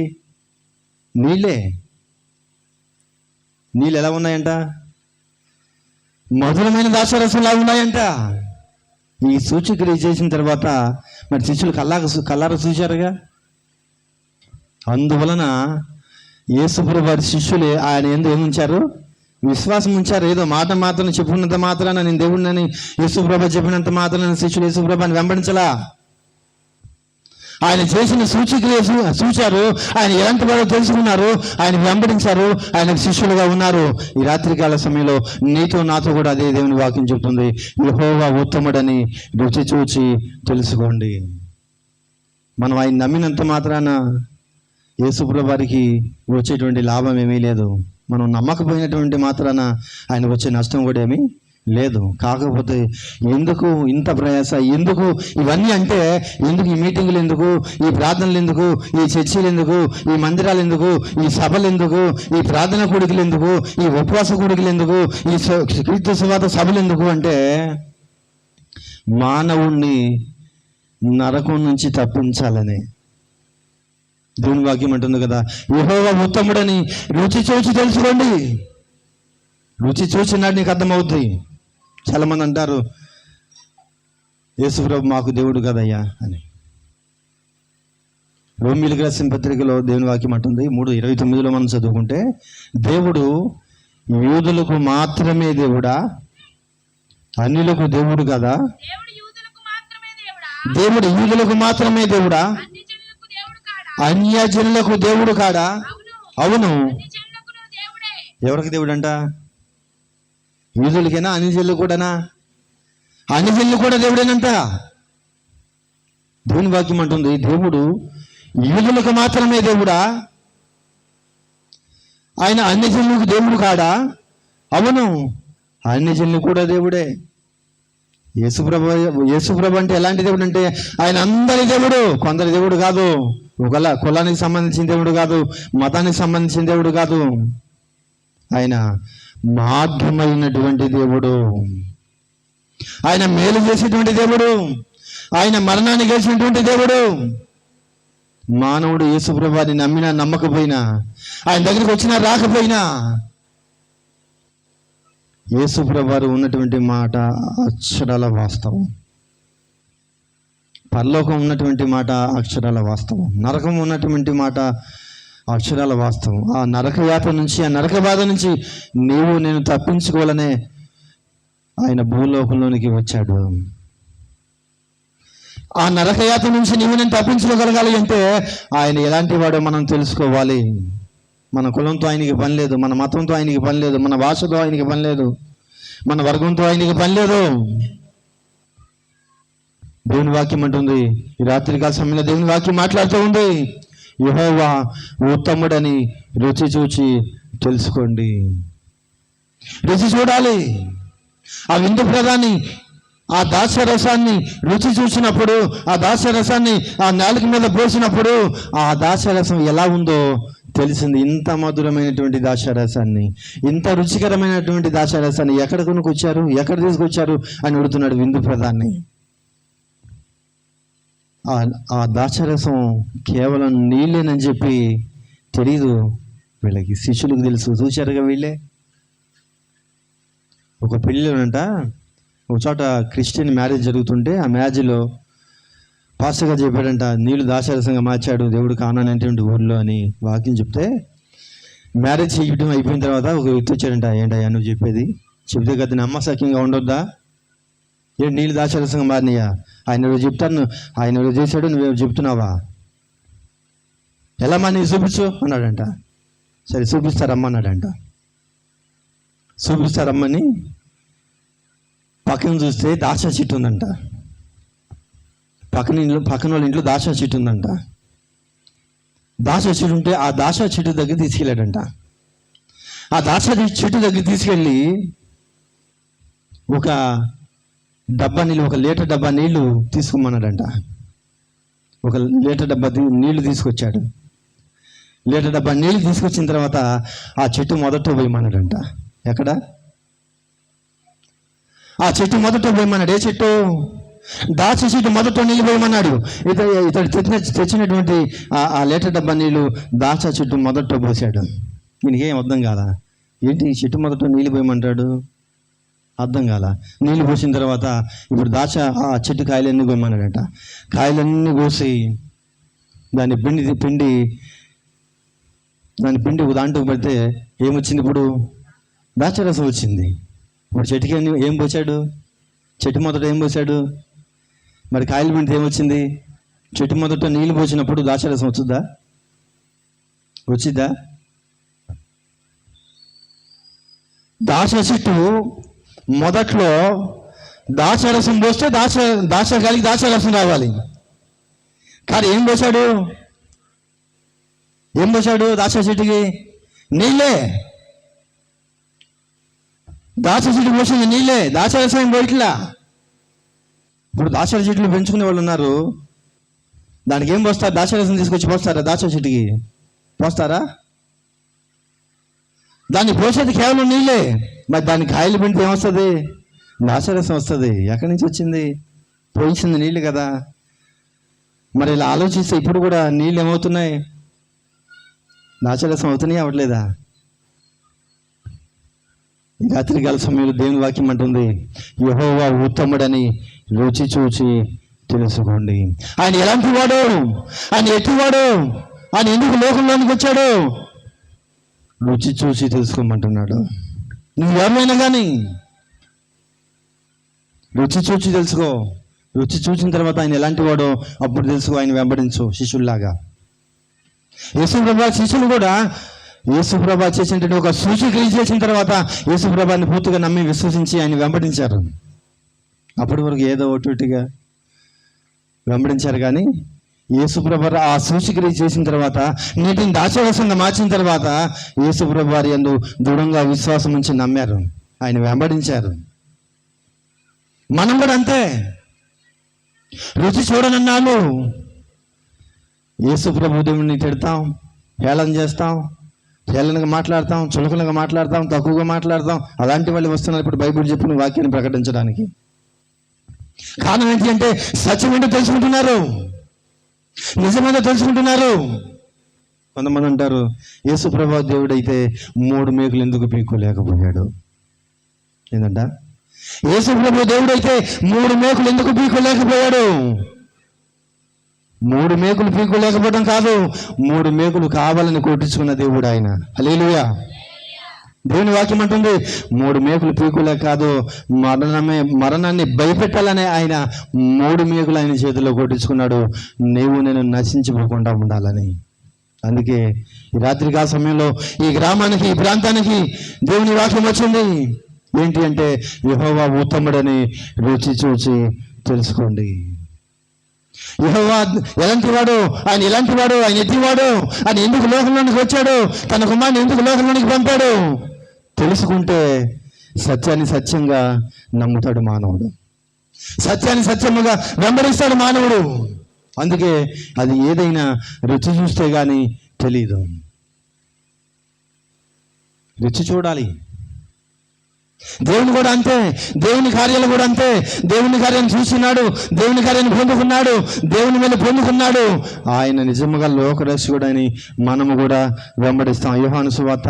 నీళ్ళే. నీళ్ళు ఎలా ఉన్నాయంట? మధురమైన ద్రాక్షరసంలా ఉన్నాయంట. ఈ సూచక్రియ చేసిన తర్వాత మరి శిష్యులు కల్లార చూశారుగా. అందువలన యేసుప్రభు వారి శిష్యులే ఆయన యందు ఏముంచారు? విశ్వాసం ఉంచారు. ఏదో మాట మాత్రం చెప్పుకున్నంత మాత్రాన నేను దేవుడినని యేసుప్రభు చెప్పినంత మాత్రాన శిష్యులు యేసుప్రభుని వెంబడించలా. ఆయన చేసిన సూచక్రియ చూశారు, ఆయన ఎలాంటి వారో తెలుసుకున్నారు, ఆయన వెంబడించారు, ఆయన శిష్యులుగా ఉన్నారు. ఈ రాత్రికాల సమయంలో నీతో నాతో కూడా అదే దేవుని వాక్యం చెప్తుంది. యెహోవా ఉత్తముడని రుచి చూచి తెలుసుకోండి. మనం ఆయన నమ్మినంత మాత్రాన యేసుప్రభు వారికి వచ్చేటువంటి లాభం ఏమీ లేదు. మనం నమ్మకపోయినటువంటి మాత్రాన ఆయన వచ్చే నష్టం కూడా ఏమీ లేదు. కాకపోతే ఎందుకు ఇంత ప్రయాస, ఎందుకు ఇవన్నీ అంటే, ఎందుకు ఈ మీటింగులు ఎందుకు, ఈ ప్రార్థనలు ఎందుకు, ఈ చర్చిలు ఎందుకు, ఈ మందిరాలు ఎందుకు, ఈ సభలు ఎందుకు, ఈ ప్రార్థన కూడికలు ఎందుకు, ఈ ఉపవాస కూడికలు ఎందుకు, ఈ క్రీస్తు సువార్త సభలు ఎందుకు అంటే, మానవుణ్ణి నరకం నుంచి తప్పించాలని దేవుని వాక్యం అంటుంది కదా, యెహోవా ఉత్తముడని రుచి చూచి తెలుసుకోండి. రుచి చూసినాడు నీకు అర్థమవుతుంది. చాలామంది అంటారు, యేసుప్రభు మాకు దేవుడు కదయ్యా అని. రోమీయులకు రాసిన పత్రికలో దేవుని వాక్యం అంటుంది 3:29 మనం చదువుకుంటే, దేవుడు యూదులకు మాత్రమే దేవుడా, అన్యులకు దేవుడు కదా? దేవుడు యూదులకు మాత్రమే దేవుడా, అన్యజనులకు దేవుడు కాడా? అవును. ఎవరికి దేవుడు అంట? యూదులకేనా, అన్యజనులు కూడానా? అన్యజనులు కూడా దేవుడేనంట. దేవుని వాక్యం అంటుంది, దేవుడు యూదులకు మాత్రమే దేవుడా, ఆయన అన్యజనులకు దేవుడు కాడా? అవును, అన్యజనులు కూడా దేవుడే. యేసుప్రభు అంటే ఎలాంటి దేవుడు అంటే, ఆయన అందరి దేవుడు, కొందరి దేవుడు కాదు. కులానికి సంబంధించిన దేవుడు కాదు, మతానికి సంబంధించిన దేవుడు కాదు. ఆయన మార్గమైనటువంటి దేవుడు, ఆయన మేలు చేసేటువంటి దేవుడు, ఆయన మరణాన్ని గెలిచినటువంటి దేవుడు. మానవుడు యేసుప్రభుని నమ్మినా నమ్మకపోయినా, ఆయన దగ్గరికి వచ్చినా రాకపోయినా, యేసుప్రభు ఉన్నటువంటి మాట అక్షరాల వాస్తవం. పరలోకం ఉన్నటువంటి మాట అక్షరాల వాస్తవం. నరకం ఉన్నటువంటి మాట అక్షరాల వాస్తవం. ఆ నరకయాత్ర నుంచి, ఆ నరక బాధ నుంచి నేను తప్పించుకోవాలనే ఆయన భూలోకంలోనికి వచ్చాడు. ఆ నరకయాత్ర నుంచి నేను తప్పించుకోగలగాలి అంటే ఆయన ఎలాంటి వాడో మనం తెలుసుకోవాలి. మన కులంతో ఆయనకి పని లేదు, మన మతంతో ఆయనకి పని లేదు, మన భాషతో ఆయనకి పని లేదు, మన వర్గంతో ఆయనకి పని లేదు. దేవుని వాక్యం అంటుంది, ఈ రాత్రికాల సమయంలో దేవుని వాక్యం మాట్లాడుతూ ఉంది, యెహోవా ఉత్తముడని రుచి చూచి తెలుసుకోండి. రుచి చూడాలి. ఆ విందు ప్రధాని ఆ ద్రాక్షరసాన్ని రుచి చూసినప్పుడు, ఆ ద్రాక్షరసాన్ని ఆ నాలుక మీద పోసినప్పుడు, ఆ ద్రాక్షరసం ఎలా ఉందో తెలిసింది. ఇంత మధురమైనటువంటి ద్రాక్షరసాన్ని, ఇంత రుచికరమైనటువంటి ద్రాక్షరసాన్ని ఎక్కడ కొనుక్కొచ్చారు, ఎక్కడ తీసుకొచ్చారు అని అడుగుతున్నాడు విందు ప్రధాన్ని. ఆ ద్రాక్షరసం కేవలం నీళ్ళేనని చెప్పి తెలీదు వీళ్ళకి, శిష్యులకు తెలుసు. చూశారుగా వీళ్ళే. ఒక పెళ్ళిలోనంట, ఒక చోట క్రిస్టియన్ మ్యారేజ్ జరుగుతుంటే, ఆ మ్యారేజ్లో పాస్టర్ గారు చెప్పాడంట, నీళ్ళు ద్రాక్షరసంగా మార్చాడు దేవుడు కానానేటువంటి ఊర్లో అని వాక్యం చెప్తే, మ్యారేజ్ చేయడం అయిపోయిన తర్వాత ఒక వ్యక్తి వచ్చాడంట, ఏంటయ్యా నువ్వు చెప్పేది, చెప్తే కదా నమ్మసక్యంగా ఉండొద్దా, ఏంటి నీళ్ళు ద్రాక్షరసంగా మారినాయా, ఆయన ఎవరు చెప్తాను, ఆయన ఎవరు చేశాడు, నువ్వేమో చెప్తున్నావా, ఎలా మా నీకు చూపించు అన్నాడంట. సరే చూపిస్తారమ్మన్నాడంట. చూపిస్తారమ్మని పక్కన చూస్తే దాక్ష చెట్టు ఉందంట. పక్కన వాళ్ళ ఇంట్లో దాక్ష చెట్టు ఉందంట. దాక్ష చెట్టు ఉంటే ఆ దాక్ష చెట్టు దగ్గర తీసుకెళ్ళాడంట. ఆ దాచ చెట్టు దగ్గర తీసుకెళ్ళి ఒక డబ్బా నీళ్ళు, 1 లీటర్ డబ్బా నీళ్లు తీసుకోమన్నాడంట. 1 లీటర్ డబ్బా నీళ్లు తీసుకొచ్చాడు. లీటర్ డబ్బా నీళ్లు తీసుకొచ్చిన తర్వాత ఆ చెట్టు మొదట పోయమన్నాడంట. ఎక్కడ? ఆ చెట్టు మొదట పోయమన్నాడు. ఏ చెట్టు? దాచ చెట్టు మొదట నీళ్ళు పోయమన్నాడు. ఇతడు తెచ్చినటువంటి ఆ లీటర్ డబ్బా నీళ్లు దాచ చెట్టు మొదట పోసాడు. ఈయనకేం అర్థం కాదా? ఏంటి ఈ చెట్టు మొదట నీళ్ళు పోయమంటాడు? అర్థం కాల. నీళ్ళు పోసిన తర్వాత ఇప్పుడు దాచ ఆ చెట్టు కాయలన్నీ కోయమన్నాడట. కాయలన్నీ కోసి దాన్ని పిండి ఒక దాంట్లో పెడితే ఏమొచ్చింది? ఇప్పుడు దాచరసం వచ్చింది. ఇప్పుడు చెట్టుకి ఏం పోసాడు? చెట్టు మొదట ఏం పోసాడు? మరి కాయలు పిండితే ఏమొచ్చింది? చెట్టు మొదట నీళ్ళు పోసినప్పుడు దాచరసం వచ్చిద్దా? దాచ చెట్టు మొదట్లో దాచరసం పోస్తే దాచరసం రావాలి. కానీ ఏం పోసాడు దాచ చెట్టుకి? నీళ్ళే. దాచ చెట్టు పోసింది నీళ్ళే, దాచరసం ఏం పోయిట్లా. ఇప్పుడు దాచర చెట్లు పెంచుకునే వాళ్ళు ఉన్నారు. దానికి ఏం పోస్తారు? దాచరసం తీసుకొచ్చి పోస్తారా? దాచ చెట్టుకి పోస్తారా? దాన్ని పోసేది కేవలం నీళ్ళే. మరి దాని కాయలు పిండితే ఏమొస్తుంది? దాచరసం వస్తుంది. ఎక్కడి నుంచి వచ్చింది? పోయించింది నీళ్ళు కదా. మరి ఇలా ఆలోచిస్తే ఇప్పుడు కూడా నీళ్ళు ఏమవుతున్నాయి? దాచరసం అవుతున్నాయి, అవ్వట్లేదా? ఈ రాత్రికాల సమయంలో దేవుని వాక్యం అంటుంది, యెహోవా ఉత్తముడని రుచి చూచి తెలుసుకోండి. ఆయన ఎలాంటి వాడు, ఆయన ఎట్టివాడు, ఆయన ఎందుకు లోకంలోనికి వచ్చాడు రుచి చూసి తెలుసుకోమంటున్నాడు. నువ్వు ఎవరైనా కానీ రుచి చూచి తెలుసుకో. రుచి చూసిన తర్వాత ఆయన ఎలాంటి వాడో అప్పుడు తెలుసుకో. ఆయన వెంబడించు శిష్యుల్లాగా. యేసుప్రభు శిష్యులు కూడా యేసుప్రభు చేసినటువంటి ఒక సూచక్రియ చేసిన తర్వాత యేసుప్రభుని పూర్తిగా నమ్మి విశ్వసించి ఆయన వెంబడించారు. అప్పటి వరకు ఏదో ఒట్టుగా వెంబడించారు. కానీ యేసుప్రభు ఆ సూచక్రియ చేసిన తర్వాత, నీటిని దాచరసంగా మార్చిన తర్వాత యేసుప్రభు వారి యందు దృఢంగా విశ్వాసం ఉంచి నమ్మారు, ఆయన వెంబడించారు. మనం కూడా అంతే. రుచి చూడనన్నాను యేసుప్రభు దేవుడిని తిడతాం, హేళన చేస్తాం, హేళనగా మాట్లాడతాం, చులకనగా మాట్లాడతాం, తక్కువగా మాట్లాడతాం. అలాంటి వాళ్ళు వస్తున్నారు ఇప్పుడు బైబిల్ చెప్పిన వాక్యాన్ని ప్రకటించడానికి. కారణం ఏంటి అంటే సత్యం ఏంటో తెలుసుకుంటున్నారు, నిజమేదో తెలుసుకుంటున్నారు. కొంతమంది అంటారు, యేసుప్రభు దేవుడైతే 3 మేకులు ఎందుకు పీక్కోలేకపోయాడు? ఏంటంట? యేసుప్రభు దేవుడైతే 3 మేకులు ఎందుకు పీక్కోలేకపోయాడు? 3 మేకులు పీక్కోలేకపోవడం కాదు, 3 మేకులు కావాలని కొట్టించుకున్న దేవుడు ఆయన. హల్లెలూయా. దేవుని వాక్యం అంటుంది 3 మేకులు పీకులేక కాదు, మరణాన్ని భయపెట్టాలనే ఆయన 3 మేకులు ఆయన చేతిలో కొట్టించుకున్నాడు, నేను నశించిపోకుండా ఉండాలని. అందుకే ఈ రాత్రికాల సమయంలో ఈ గ్రామానికి, ఈ ప్రాంతానికి దేవుని వాక్యం వచ్చింది. ఏంటి అంటే యెహోవా ఉత్తముడని రుచి చూచి తెలుసుకోండి. యెహోవా ఎలాంటి వాడు, ఆయన ఎలాంటి వాడు, ఆయన ఎట్టివాడు, ఆయన ఎందుకు లోకంలోనికి వచ్చాడు, తన కుమారుని ఎందుకు లోకంలోనికి పంపాడు తెలుసుకుంటే సత్యాన్ని సత్యంగా నమ్ముతాడు మానవుడు, సత్యాన్ని సత్యముగా వెంబడిస్తాడు మానవుడు. అందుకే అది ఏదైనా రుచి చూస్తే కానీ తెలీదు. రుచి చూడాలి. దేవుని కూడా అంతే, దేవుని కార్యాలు కూడా అంతే. దేవుని కార్యాన్ని చూస్తున్నాడు, దేవుని కార్యాన్ని పొందుకున్నాడు, దేవుని మీద పొందుకున్నాడు. ఆయన నిజముగా లోకరక్షకుడని మనము కూడా వెంబడిస్తాం. యోహాను సువార్త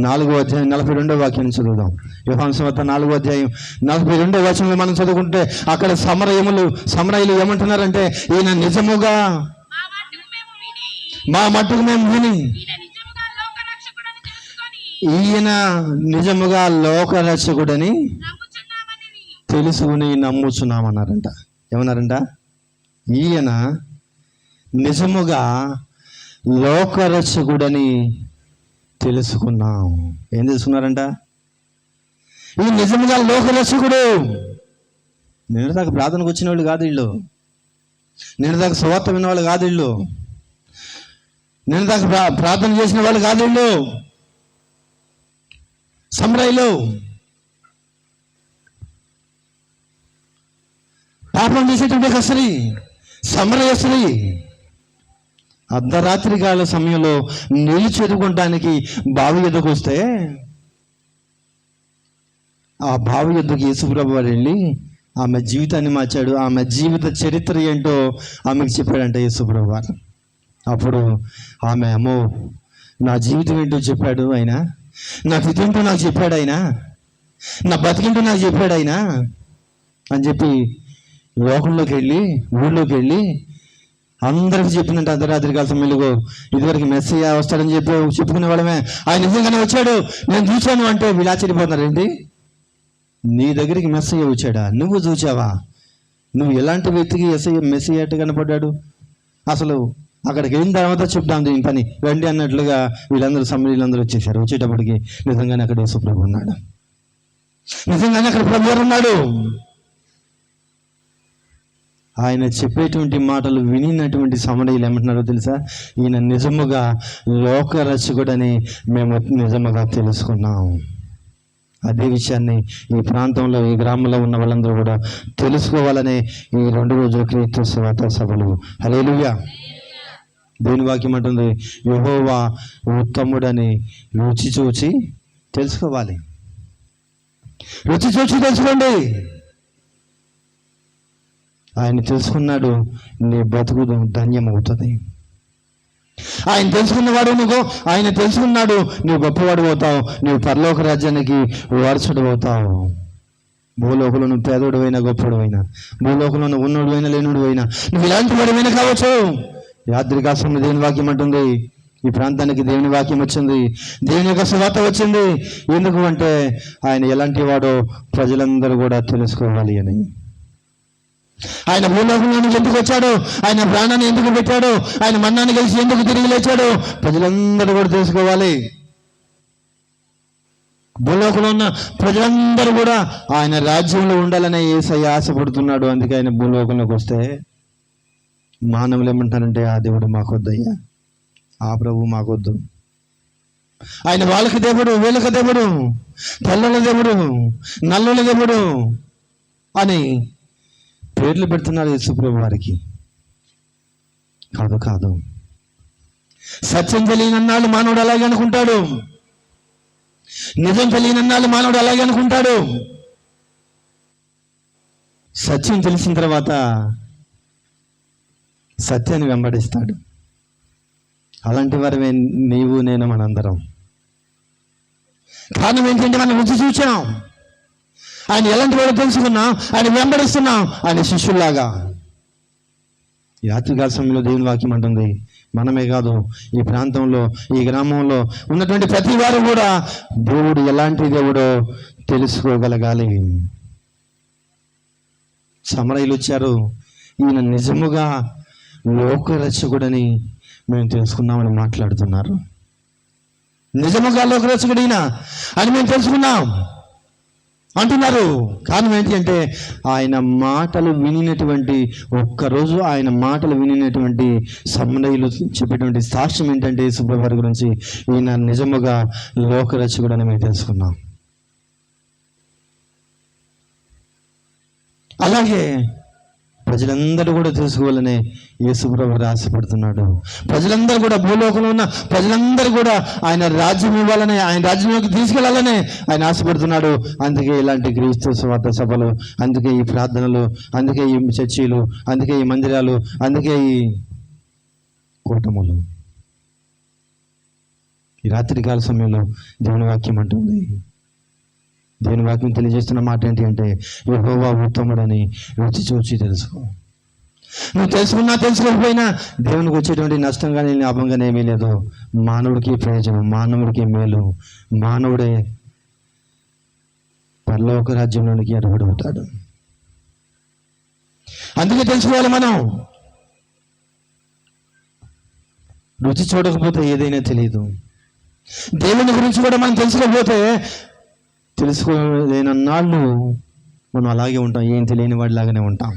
4వ అధ్యాయం 42వ వాక్యాన్ని చదువుదాం. యోహాను సువార్త 4వ అధ్యాయం 42వ వచనంలో మనం చదువుకుంటే అక్కడ సమరయులు ఏమంటున్నారంటే, ఈయన నిజముగా మా మట్టుకు మేము విని ఈయన నిజముగా లోకరక్షకుడని తెలుసుకుని నమ్ముచున్నామన్నారంట. ఏమన్నారంట? ఈయన నిజముగా లోకరక్షకుడని తెలుసుకున్నాం. ఏం తెలుసుకున్నారంట? ఈ నిజముగా లోకరక్షకుడు. నేను దాకా ప్రార్థనకు వచ్చిన వాళ్ళు కాదు వీళ్ళు, నేను దాకా సువార్త విన్న వాళ్ళు కాదు వీళ్ళు, నేను దాకా ప్రార్థన చేసిన వాళ్ళు కాదు వీళ్ళు. సమరయలో పాపం చేసేటువంటి ఒక స్త్రీ, సమరయ స్త్రీ, అర్ధరాత్రి కాల సమయంలో నీళ్లు చేదుకోవడానికి బావి ఎద్దుకు వస్తే ఆ బావి ఎద్దుకు యేసుప్రభు వారు వెళ్ళి ఆమె జీవితాన్ని మార్చాడు. ఆమె జీవిత చరిత్ర ఏంటో ఆమెకు చెప్పాడంట యేసుప్రభు వారు. అప్పుడు ఆమె, అమ్మో, నా జీవితం ఏంటో చెప్పాడు ఆయన, నా స్థితింటో నాకు చెప్పాడు ఆయన, నా బతికింటో నాకు చెప్పాడు ఆయన అని చెప్పి లోకంలోకి వెళ్ళి, ఊళ్ళోకి వెళ్ళి అందరికి చెప్పిందంటే అర్ధరాత్రి కాల సమయంలో ఇదివరకు మెస్సయ్య వస్తాడని చెప్పి చెప్పుకునే వాళ్ళమే, ఆయన నిజంగానే వచ్చాడు నేను చూశాను అంటే వీళ్ళు ఆశ్చర్యపోతున్నారు. ఏంటి, నీ దగ్గరికి మెస్సయ్య వచ్చాడా, నువ్వు చూసావా, నువ్వు ఎలాంటి వ్యక్తికి మెస్సయ్య ఎట్టు కనపడ్డాడు, అసలు అక్కడికి వెళ్ళిన తర్వాత చెప్తాం దీని పని రండి అన్నట్లుగా వీళ్ళందరూ సమరీలందరూ వచ్చేసారు. వచ్చేటప్పటికి నిజంగానే అక్కడ యేసుప్రభు ఉన్నాడు, నిజంగానే అక్కడ ప్రభు ఉన్నాడు. ఆయన చెప్పేటువంటి మాటలు వినినటువంటి సమరయులు ఏమంటున్నారో తెలుసా, ఈయన నిజముగా లోకరక్షకుడని మేము నిజముగా తెలుసుకున్నాం. అదే విషయాన్ని ఈ ప్రాంతంలో, ఈ గ్రామంలో ఉన్న వాళ్ళందరూ కూడా తెలుసుకోవాలనే ఈ 2 రోజుల క్రీస్తు సువార్త సభలు. హల్లెలూయా. దేవుని వాక్యం అంటుంది, యెహోవా ఉత్తముడని రుచి చూచి తెలుసుకోవాలి. రుచి చూచి తెలుసుకోండి. ఆయన తెలుసుకున్నాడు, నీ బ్రతుకు ధన్యమవుతుంది. ఆయన తెలుసుకున్నవాడు నువ్వు, ఆయన తెలుసుకున్నాడు నువ్వు గొప్పవాడు అవుతావు, నువ్వు పరలోక రాజ్యానికి వారసుడు అవుతావు. భూలోకంలో నువ్వు పేదోడు అయినా గొప్పడు అయినా, భూలోకంలో నువ్వు ఉన్నోడు అయినా లేనుడు అయినా, నువ్వు ఇలాంటి వాడివైనా కావచ్చు. యాత్రికాశ్రమం దేవుని వాక్యం అంటుంది, ఈ ప్రాంతానికి దేవుని వాక్యం వచ్చింది, దేవుని యొక్క సువార్త వచ్చింది. ఎందుకు అంటే ఆయన ఎలాంటి వాడో ప్రజలందరూ కూడా తెలుసుకోవాలి అని. ఆయన భూలోకంలోనికి ఎందుకు వచ్చాడు, ఆయన ప్రాణాన్ని ఎందుకు పెట్టాడు, ఆయన మన్నాన్ని కలిసి ఎందుకు తిరిగి లేచాడు, ప్రజలందరూ కూడా తెలుసుకోవాలి. భూలోకంలో ఉన్న ప్రజలందరూ కూడా ఆయన రాజ్యంలో ఉండాలనే యేసయ్య ఆశపడుతున్నాడు. అందుకే ఆయన భూలోకంలోకి వస్తే మానవులు ఏమంటారంటే, ఆ దేవుడు మాకొద్దయ్యా, ఆ ప్రభు మాకొద్దు, ఆయన వాళ్ళకి దేవుడు, వీళ్ళకి దేవుడు, తెల్లల దేవుడు, నల్లల దేవుడు అని పేర్లు పెడుతున్నారు యేసుప్రభు వారికి. కాదు కాదు, సత్యం తెలియనన్నాళ్ళు మానవుడు అలాగే అనుకుంటాడు, నిజం తెలియనన్నాళ్ళు మానవుడు అలాగే అనుకుంటాడు. సత్యం తెలిసిన తర్వాత సత్యాన్ని వెంబడిస్తాడు. అలాంటి వారివే నీవు నేను మనందరం. కారణం ఏంటంటే మనం రుచి చూచాం, ఆయన ఎలాంటి వాడు తెలుసుకున్నాం, ఆయన వెంబడిస్తున్నాం ఆయన శిష్యుల్లాగా. ఈ రాత్రికాల సమయంలో దేవుని వాక్యం అంటుంది, మనమే కాదు, ఈ ప్రాంతంలో, ఈ గ్రామంలో ఉన్నటువంటి ప్రతి వారు కూడా దేవుడు ఎలాంటి దేవుడో తెలుసుకోగలగాలి. సమరయులు వచ్చారు, ఈయన నిజముగా లోకరక్షకుడని మేము తెలుసుకున్నామని మాట్లాడుతున్నారు. నిజముగా లోకరక్షకుడు ఈయన అని మేము తెలుసుకున్నాం అంటున్నారు. కారణం ఏంటి అంటే ఆయన మాటలు వినినటువంటి, ఒక్కరోజు ఆయన మాటలు వినినటువంటి సమరయులు చెప్పేటువంటి సాక్ష్యం ఏంటంటే యేసుప్రభు వారి గురించి, ఈయన నిజముగా లోకరక్షకుడు అని మేము తెలుసుకున్నాం. అలాగే ప్రజలందరూ కూడా తెలుసుకోవాలనే యేసుప్రభు ఆశపడుతున్నాడు. ప్రజలందరూ కూడా, భూలోకంలో ఉన్న ప్రజలందరూ కూడా ఆయన రాజ్యం ఇవ్వాలని, ఆయన రాజ్యంలోకి తీసుకెళ్లాలని ఆయన ఆశపడుతున్నాడు. అందుకే ఇలాంటి క్రీస్తు సువార్త సభలు, అందుకే ఈ ప్రార్థనలు, అందుకే ఈ చర్చీలు, అందుకే ఈ మందిరాలు, అందుకే ఈ కూటములు. ఈ రాత్రికాల సమయంలో దేవుని వాక్యం అంటుంది, దేవుని వాక్యం తెలియజేస్తున్న మాట ఏంటి అంటే, యెహోవా ఉత్తముడని రుచి చూచి తెలుసుకో. నువ్వు తెలుసుకున్నా తెలుసుకోకపోయినా దేవునికి వచ్చేటువంటి నష్టం కానీ లాభం కానీ ఏమీ లేదు. మానవుడికి ప్రయోజనం, మానవుడికి మేలు, మానవుడే పరలోక రాజ్యంలోనికి అర్హుడవుతాడు. అందుకే తెలుసుకోవాలి మనం. రుచి చూడకపోతే ఏదైనా తెలియదు. దేవుని గురించి కూడా మనం తెలుసుకోకపోతే, తెలుసుకోలేనన్నాళ్ళు మనం అలాగే ఉంటాం, ఏం తెలియని వాడిలాగానే ఉంటాం.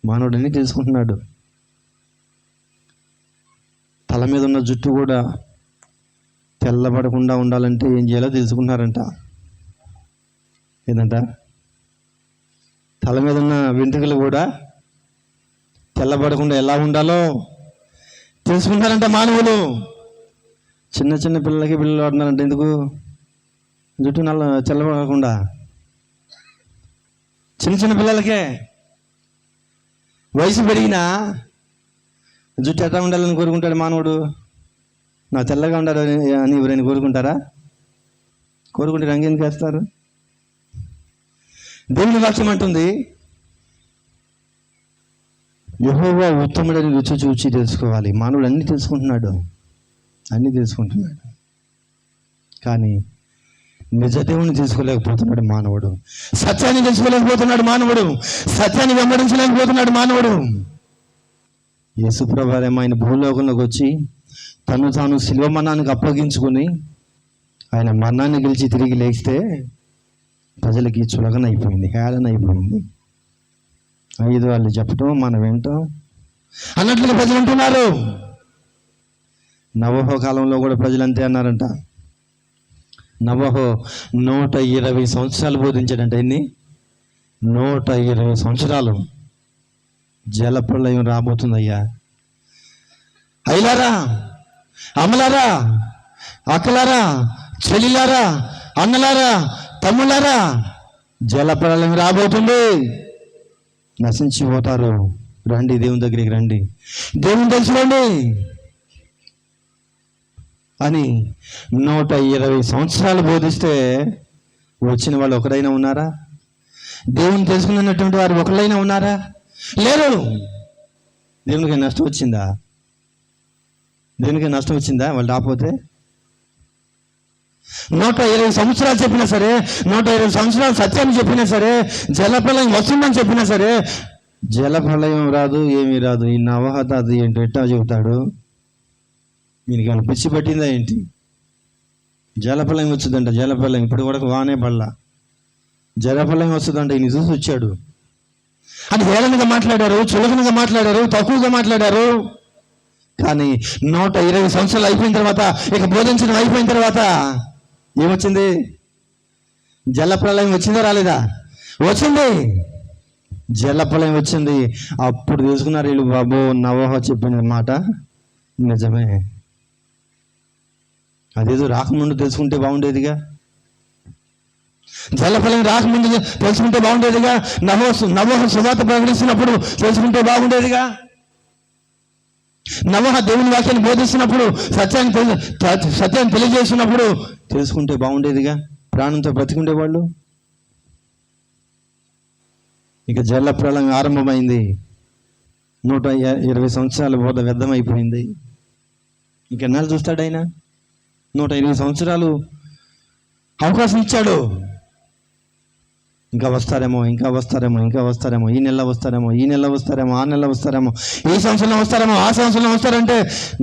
మానవుడని తెలుసుకుంటున్నాడు, తల మీద ఉన్న జుట్టు కూడా తెల్లబడకుండా ఉండాలంటే ఏం చేయాలో తెలుసుకున్నారంట. ఏంటంట? తల మీద ఉన్న వెంట్రుకలు కూడా తెల్లబడకుండా ఎలా ఉండాలో తెలుసుకుంటారంట మానవులు. చిన్న చిన్న పిల్లలు వాడుతున్నారంట. ఎందుకు? జుట్టు తెల్లబడకుండా. చిన్న చిన్న పిల్లలకే. వయసు పెరిగినా జుట్టు ఎట్లా ఉండాలని కోరుకుంటాడు మానవుడు. నా తెల్లగా ఉండాలని అని ఎవరైనా కోరుకుంటారా? కోరుకుంటే రంగు ఎందుకు వేస్తారు? దేవుని వాక్యం అంటుంది, యెహోవా ఉత్తముడని రుచి చూచి తెలుసుకోవాలి. మానవుడు అన్నీ తెలుసుకుంటున్నాడు, కానీ నిజ దేవుని తెలుసుకోలేకపోతున్నాడు మానవుడు. సత్యాన్ని తెలుసుకోలేకపోతున్నాడు మానవుడు. సత్యాన్ని వెంబడించలేకపోతున్నాడు మానవుడు. యేసుప్రభువేమో ఆయన భూలోకంలోకి వచ్చి తను తాను శిలువ మరణానికి అప్పగించుకొని ఆయన మరణాన్ని గెలిచి తిరిగి లేస్తే ప్రజలకి చులకన అయిపోయింది, హేళన అయిపోయింది. ఐదు వాళ్ళు చెప్పటం మనం వింటాం అన్నట్లుగా ప్రజలు అంటున్నారు. నవోహో కాలంలో కూడా ప్రజలు అంతే అన్నారంట. నవోహో 120 సంవత్సరాలు బోధించాడంట. ఎన్ని? 120 సంవత్సరాలు. జలప్రళయం రాబోతుందయ్యా. అయ్యలారా, అమ్మలారా, అక్కలారా, చెల్లిలారా, అన్నలారా, తమ్ముళ్ళారా, జలప్రళయం రాబోతుంది, నశించిపోతారు, రండి దేవుని దగ్గరికి రండి, దేవుని తెలుసుకోండి అని 120 సంవత్సరాలు బోధిస్తే వచ్చిన వాళ్ళు ఒకరైనా ఉన్నారా? దేవుని తెలుసుకున్నటువంటి వారు ఒకరైనా ఉన్నారా? లేరు. దేవునికి నష్టం వచ్చిందా? వాళ్ళు రాకపోతే 120 సంవత్సరాలు చెప్పినా సరే, 120 సంవత్సరాలు సత్యాన్ని చెప్పినా సరే, జలప్రలయం వస్తుందని చెప్పినా సరే, జలప్రలయం రాదు, ఏమీ రాదు. ఈ నవహత అది ఏంటి ఎట్టా చెబుతాడు? దీనికి ఏమైనా పిచ్చి పట్టిందా ఏంటి? జలప్రలయం వచ్చిందంట. జలప్రలయం ఇప్పుడు కూడా వానే పడలా. జలప్రలయం వస్తుందంట. ఈయన చూసి వచ్చాడు అని హేళనగా మాట్లాడారు, చులకనగా మాట్లాడారు, తక్కువగా మాట్లాడారు. కానీ 120 సంవత్సరాలు అయిపోయిన తర్వాత, ఇక బోధించడం అయిపోయిన తర్వాత ఏమొచ్చింది? జలప్రలయం వచ్చిందా రాలేదా? వచ్చింది. జలప్రలయం వచ్చింది. అప్పుడు తెలుసుకున్నారు వీళ్ళు, బాబు నవోహ చెప్పిన మాట నిజమే. అదేదో రాకముందు తెలుసుకుంటే బాగుండేదిగా. జలప్రలయం రాకముందు తెలుసుకుంటే బాగుండేదిగా. నవోహ సువార్త ప్రకటిస్తున్నప్పుడు తెలుసుకుంటే బాగుండేదిగా. నవోహ దేవుని వాక్యాన్ని బోధిస్తున్నప్పుడు, సత్యాన్ని తెలియజేస్తున్నప్పుడు తెలుసుకుంటే బాగుండేదిగా. ప్రాణంతో బ్రతికుండేవాళ్ళు. ఇక జలప్రలయం ఆరంభమైంది. 120 సంవత్సరాల బోధ వ్యర్థమైపోయింది. ఇంకెన్నాళ్ళు చూస్తాడు ఆయన? 120 సంవత్సరాలు అవకాశం ఇచ్చాడు. ఇంకా వస్తారేమో, ఈ నెల వస్తారేమో, ఆ నెల వస్తారేమో, ఈ సంవత్సరంలో వస్తారేమో, ఆ సంవత్సరంలో వస్తారంటే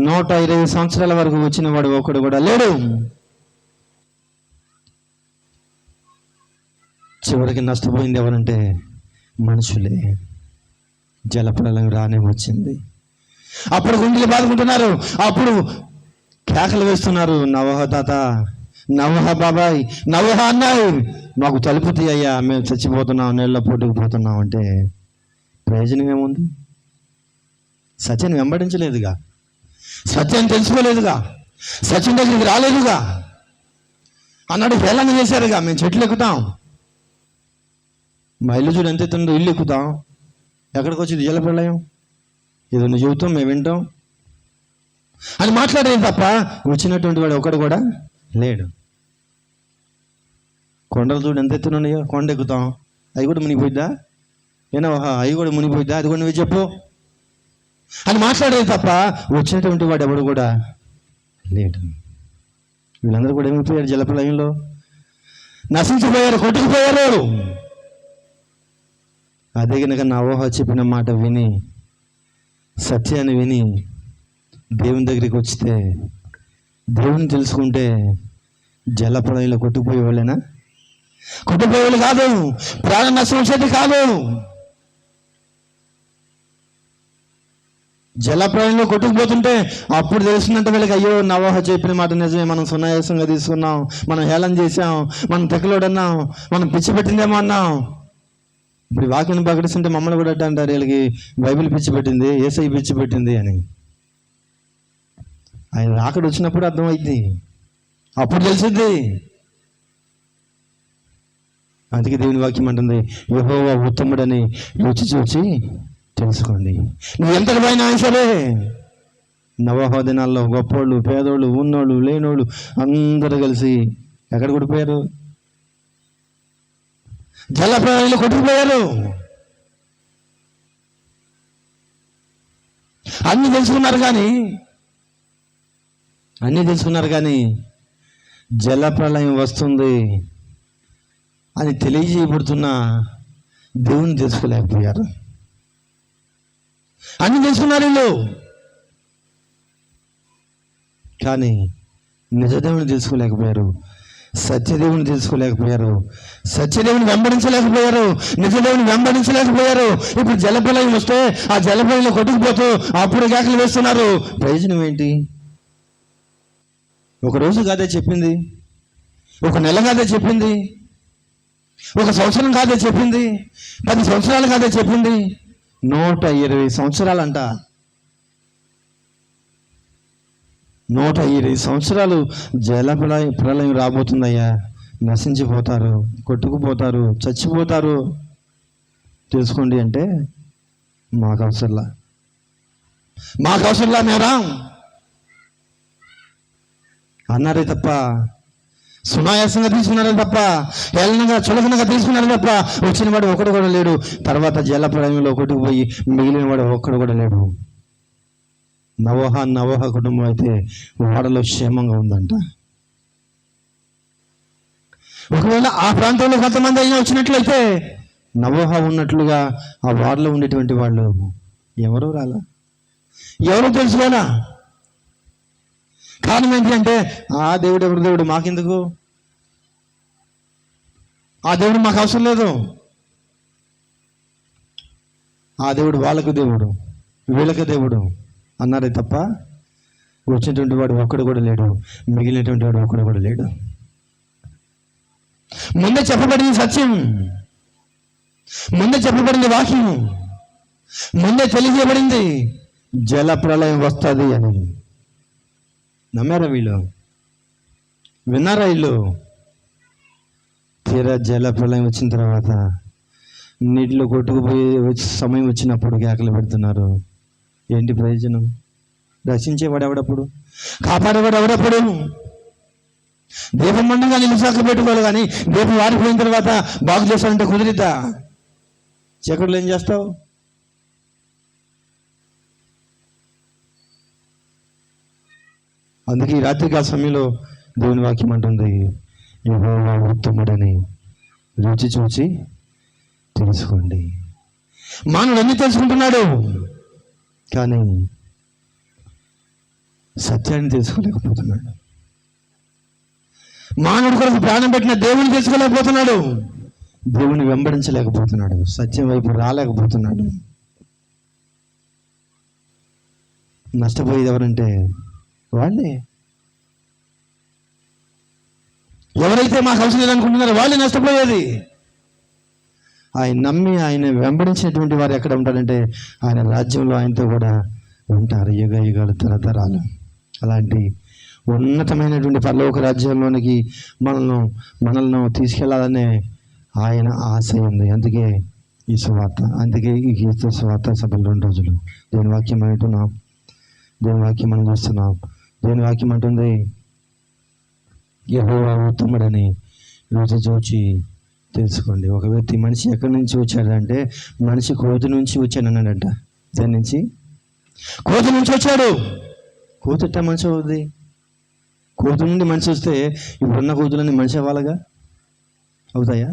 120 సంవత్సరాల వరకు వచ్చిన వాడు ఒకడు కూడా లేడు. చివరికి నష్టపోయింది ఎవరంటే మనుషులే. జలప్రలయం రానే వచ్చింది. అప్పుడు గుండెలు బాదుకుంటున్నారు, అప్పుడు కేకలు వేస్తున్నారు. నవోహ తాత, నవోహ బాబాయ్, నవోహ అన్నాయి, మాకు తలుపు తీయ్యా, మేము చచ్చిపోతున్నాం, నీళ్ళ పోటుకు పోతున్నాం అంటే ప్రయోజనం ఏముంది? సత్యాన్ని వెంబడించలేదుగా, సత్యాన్ని తెలుసుకోలేదుగా, సత్యం దగ్గరికి రాలేదుగా. అన్నాడు హేళన చేశారుగా, మేము చెట్లు ఎక్కుతాం, మా ఇల్లు చూడు ఎంత ఎత్తుందో, ఇల్లు ఎక్కుతాం. ఎక్కడికి వచ్చింది జలప్రలయం? ఏదో నువ్వు చెబుతాం, మేము వింటాం అని మాట్లాడేది తప్ప వచ్చినటువంటి వాడు ఒకడు కూడా లేడు. కొండలు చూడు ఎంత ఎత్తున్నాయో, కొండ ఎక్కుతాం, అవి కూడా మునిగిపోయిద్దా? అవి కూడా మునిగిపోయిద్దా? అది కూడా నువ్వు చెప్పు అని మాట్లాడేది తప్ప వచ్చినటువంటి వాడు ఎవడు కూడా లేడు. వీళ్ళందరూ కూడా ఏమైపోయారు? జలప్రలయంలో నశించిపోయారు, కొట్టుకుపోయారు. అదే కనుక నవోహ చెప్పిన మాట విని, సత్యాన్ని విని దేవుని దగ్గరికి వచ్చితే, దేవుని తెలుసుకుంటే జలప్రలయంలో కొట్టుకుపోయే వాళ్ళేనా? కొట్టుకుపోయేవాళ్ళు కాదు, ప్రాణ నష్టం వచ్చేది కాదు. జలప్రళయంలో కొట్టుకుపోతుంటే అప్పుడు తెలిసిందంటే వీళ్ళకి, అయ్యో నవోహ చెప్పిన మాట నిజమే, మనం సునాయాసంగా తీసుకున్నాం, మనం హేళన చేసాం, మనం తెక్కలోడన్నాం, మనం పిచ్చి పెట్టిందేమో అన్నాం. ఇప్పుడు వాక్యం ప్రకటిస్తుంటే మమ్మల్ని కూడా అంటారు, వీళ్ళకి బైబిల్ పిచ్చి పెట్టింది, యేసై పిచ్చి పెట్టింది అని. ఆయన రాకడ వచ్చినప్పుడు అర్థమైంది, అప్పుడు తెలిసింది. అందుకే దేవుని వాక్యం అంటుంది, యెహోవా ఉత్తముడని రుచి చూచి తెలుసుకోండి. నువ్వు ఎంతటి పైన సరే, నోవహు దినాల్లో గొప్పోళ్ళు, పేదోళ్ళు, ఉన్నోళ్ళు, లేనోళ్ళు అందరూ కలిసి ఎక్కడ కొట్టిపోయారు? జలప్రళయంలో కొట్టుకుపోయారు. అన్నీ తెలుసుకున్నారు కానీ జలప్రళయం వస్తుంది అని తెలియజేయబడుతున్న దేవుని తెలుసుకోలేకపోయారు. అన్ని తెలుసుకున్నారు వీళ్ళు, కానీ నిజదేవుని తెలుసుకోలేకపోయారు, సత్యదేవుని తెలుసుకోలేకపోయారు, సత్యదేవుని వెంబడించలేకపోయారు, నిజదేవుని వెంబడించలేకపోయారు. ఇప్పుడు జలప్రళయం వస్తే ఆ జలప్రళయంలో కొట్టుకుపోతూ అప్పుడు కేకలు వేస్తున్నారు. ప్రయోజనం ఏంటి? ఒక రోజు కాదే చెప్పింది, ఒక నెల కాదే చెప్పింది, ఒక సంవత్సరం కాదే చెప్పింది, 10 సంవత్సరాలు కాదే చెప్పింది, 120 సంవత్సరాలంట. 120 సంవత్సరాలు ప్రళయం రాబోతుందయ్యా. నశించిపోతారు, కొట్టుకుపోతారు, చచ్చిపోతారు తెలుసుకోండి అంటే మాకు అవసరంలా మేరా అన్నారే తప్ప, సునాయాసంగా తీసుకున్నారే తప్ప, హేళనగా చులకనగా తీసుకున్నారే తప్ప వచ్చిన వాడు ఒక్కడు కూడా లేడు. తర్వాత జలప్రళయంలో కొట్టుకుపోయి మిగిలిన వాడు ఒక్కడు కూడా లేడు. నవోహ కుటుంబం అయితే వాడలో క్షేమంగా ఉందంట. ఒకవేళ ఆ ప్రాంతంలో కొంతమంది అయినా వచ్చినట్లయితే నవోహ ఉన్నట్లుగా ఆ వాడలో ఉండేటువంటి వాళ్ళు ఎవరూ రాలా, ఎవరూ తెలుసుకోవాలా. కారణం ఏంటి అంటే, ఆ దేవుడు ఎవరు దేవుడు మాకెందుకు, ఆ దేవుడు మాకు అవసరం లేదు, ఆ దేవుడు వాళ్ళకు దేవుడు, వీళ్ళకి దేవుడు అన్నారే తప్ప వచ్చినటువంటి వాడు ఒక్కడు కూడా లేడు, మిగిలినటువంటి వాడు ఒక్కడు కూడా లేడు. ముందే చెప్పబడింది సత్యం, ముందే చెప్పబడింది వాక్యం, ముందే తెలియజేయబడింది జలప్రళయం వస్తుంది అని. నమ్మారా వీళ్ళు? విన్నారా వీళ్ళు? తీరా జలప్రళయం వచ్చిన తర్వాత నీటిలో కొట్టుకుపోయి సమయం వచ్చినప్పుడు కేకలు పెడుతున్నారు. ఏంటి ప్రయోజనం? రక్షించేవాడు ఎవడప్పుడు? కాపాడేవాడు ఎవడప్పుడు? దీపం మండగా నిలుసాక పెట్టుకోవాలి, కానీ దీపం వారిపోయిన తర్వాత బాగు చేస్తానంటే కుదిరిద్దా? చీకట్లో ఏం చేస్తావు? అందుకే ఈ రాత్రికాల సమయంలో దేవుని వాక్యం అంటుంది, యెహోవా ఉత్తముడని రుచి చూచి తెలుసుకోండి. మానవుడు అన్ని తెలుసుకుంటున్నాడు, కానీ సత్యాన్ని తెలుసుకోలేకపోతున్నాడు. మానవుడు కొరకు ప్రాణం పెట్టిన దేవుని తెలుసుకోలేకపోతున్నాడు, దేవుని వెంబడించలేకపోతున్నాడు, సత్యం వైపు రాలేకపోతున్నాడు. నష్టపోయేది ఎవరంటే వాళ్ళే. ఎవరైతే మాకు అవసరం లేదనుకుంటున్నారో వాళ్ళే నష్టపోయేది. ఆయన నమ్మి ఆయన వెంబడించినటువంటి వారు ఎక్కడ ఉంటారంటే ఆయన రాజ్యంలో ఆయనతో కూడా ఉంటారు యుగ యుగాలు, తరతరాలు. అలాంటి ఉన్నతమైనటువంటి పరలోక రాజ్యంలోనికి మనల్ని తీసుకెళ్లాలనే ఆయన ఆశ ఉంది. అందుకే ఈ సువార్త, అందుకే ఈ గీత సువార్త సభలు 2 రోజులు దేవుని వాక్యం అంటున్నాం, దేవుని వాక్యం మనం చూస్తున్నాం. దేవుని వాక్యం అంటుంది, యెహోవా ఉత్తముడని రుచి చూచి తెలుసుకోండి. ఒక వ్యక్తి మనిషి ఎక్కడి నుంచి వచ్చాడంటే, మనిషి కోతి నుంచి వచ్చాను అన్నాడంట. దాని నుంచి కోతి నుంచి వచ్చాడు. కోతి ఎట్టా మనిషి అవుతుంది? కోతి నుండి మనిషి వస్తే ఇప్పుడున్న కోతులని మనిషి అవ్వాలిగా? అవుతాయా?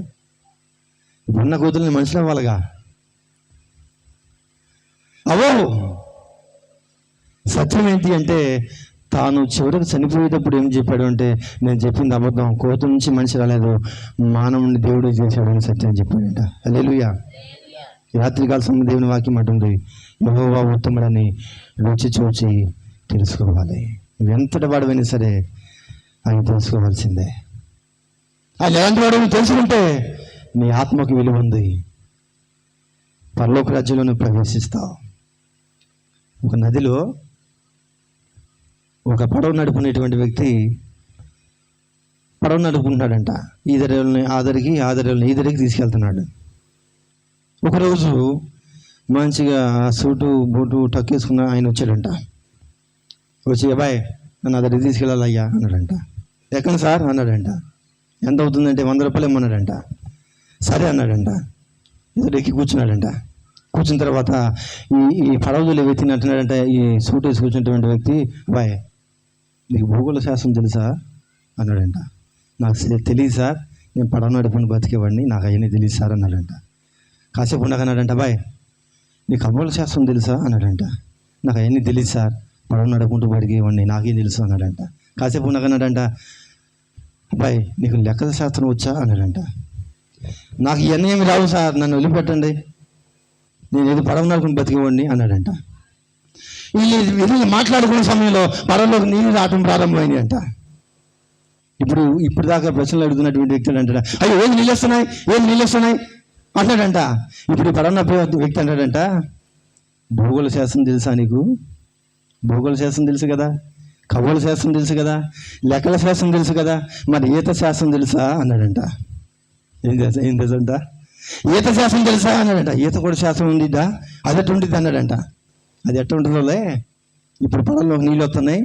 ఇప్పుడున్న కోతులని మనుషులు అవ్వాలిగా? అవో. సత్యం ఏంటి అంటే, తాను చివరికి చనిపోయేటప్పుడు ఏం చెప్పాడు అంటే, నేను చెప్పింది అబద్ధం, కోతి నుంచి మనిషి రాలేదు, మానవుని దేవుడు చేశాడని సత్యం చెప్పాడంట. హల్లెలూయా. ఈ రాత్రికాల సమయం దేవుని వాక్యం అంటుంది, యెహోవా ఉత్తముడని రుచి చూచి తెలుసుకోవాలి. నువ్వు ఎంతటి వాడివైనా సరే ఆయన తెలుసుకోవాల్సిందే. ఆయన ఎలాంటి వాడు తెలుసుకుంటే నీ ఆత్మకు విలువ ఉంది, పరలోక రాజ్యంలో నువ్వు ప్రవేశిస్తావు. ఒక నదిలో ఒక పడవ నడుపుకునేటువంటి వ్యక్తి పడవ నడుపుకుంటున్నాడంట. ఈదరేళ్ళని ఆదరికి, ఆదరేళ్ళని ఈదరికి తీసుకెళ్తున్నాడు. ఒకరోజు మంచిగా సూటు బూటు టక్కేసుకున్న ఆయన వచ్చాడంట. వచ్చి, అబ్బాయి నన్ను అదరికి తీసుకెళ్ళాలయ్యా అన్నాడంట. ఎక్కడ సార్ అన్నాడంట. ఎంత అవుతుందంటే 100 రూపాయలు ఇమ్మన్నాడంట. సరే అన్నాడంట. ఇద్దరు ఎక్కి కూర్చున్నాడంట. కూర్చున్న తర్వాత ఈ పడవలు వ్యక్తిని అంటున్నాడంట, ఈ సూట్ వేసి కూర్చున్నటువంటి వ్యక్తి, అబ్బాయి నీకు భూగోళ శాస్త్రం తెలుసా అన్నాడంట. నాకు తెలియదు సార్, నేను పడవ నడుపుని బతికేవాడిని, నాకు అవన్నీ తెలియదు సార్ అన్నాడంట. కాసేపు ఉండగా అన్నాడంట, అబ్బాయి నీకు ఖగోళ శాస్త్రం తెలుసా అన్నాడంట. నాకు అవన్నీ తెలియదు సార్, పడవ నడుపుకుంటూ బతికేవాడిని, నాకేం తెలుసు అన్నాడంట. కాసేపు ఉండగా అన్నాడంట, అబ్బాయి నీకు లెక్కల శాస్త్రం వచ్చా అన్నాడంట. నాకు ఇవన్నీ ఏమి రావు సార్, నన్ను వదిలిపెట్టండి, నేను ఏదో పడవ నడుపుకుని బతికేవాడిని అన్నాడంట. వీళ్ళు మాట్లాడుకునే సమయంలో పడవలోకి నీళ్ళు రావటం ప్రారంభమైంది అంట. ఇప్పుడు దాకా ప్రశ్నలు అడుగుతున్నటువంటి వ్యక్తులు అంటాడు, అయ్యో ఏది నీళ్ళు వస్తున్నాయి అంటాడంట. ఇప్పుడు పడవ నడిపే వ్యక్తి అంటాడంట, భూగోళ శాస్త్రం తెలుసా నీకు? భూగోళ శాస్త్రం తెలుసు కదా, ఖగోళ శాస్త్రం తెలుసు కదా, లెక్కల శాస్త్రం తెలుసు కదా, మరి ఈత శాస్త్రం తెలుసా అన్నాడంట. ఏం తెలుసంట? ఈత శాస్త్రం తెలుసా అన్నాడంట. ఈత కూడా శాస్త్రం ఉండిద్దా? అది ఎట్లా ఉంటుంది అన్నాడంట. అది ఎట్లా ఉంటుందోలే, ఇప్పుడు పడవలో నీళ్ళు వస్తున్నాయి,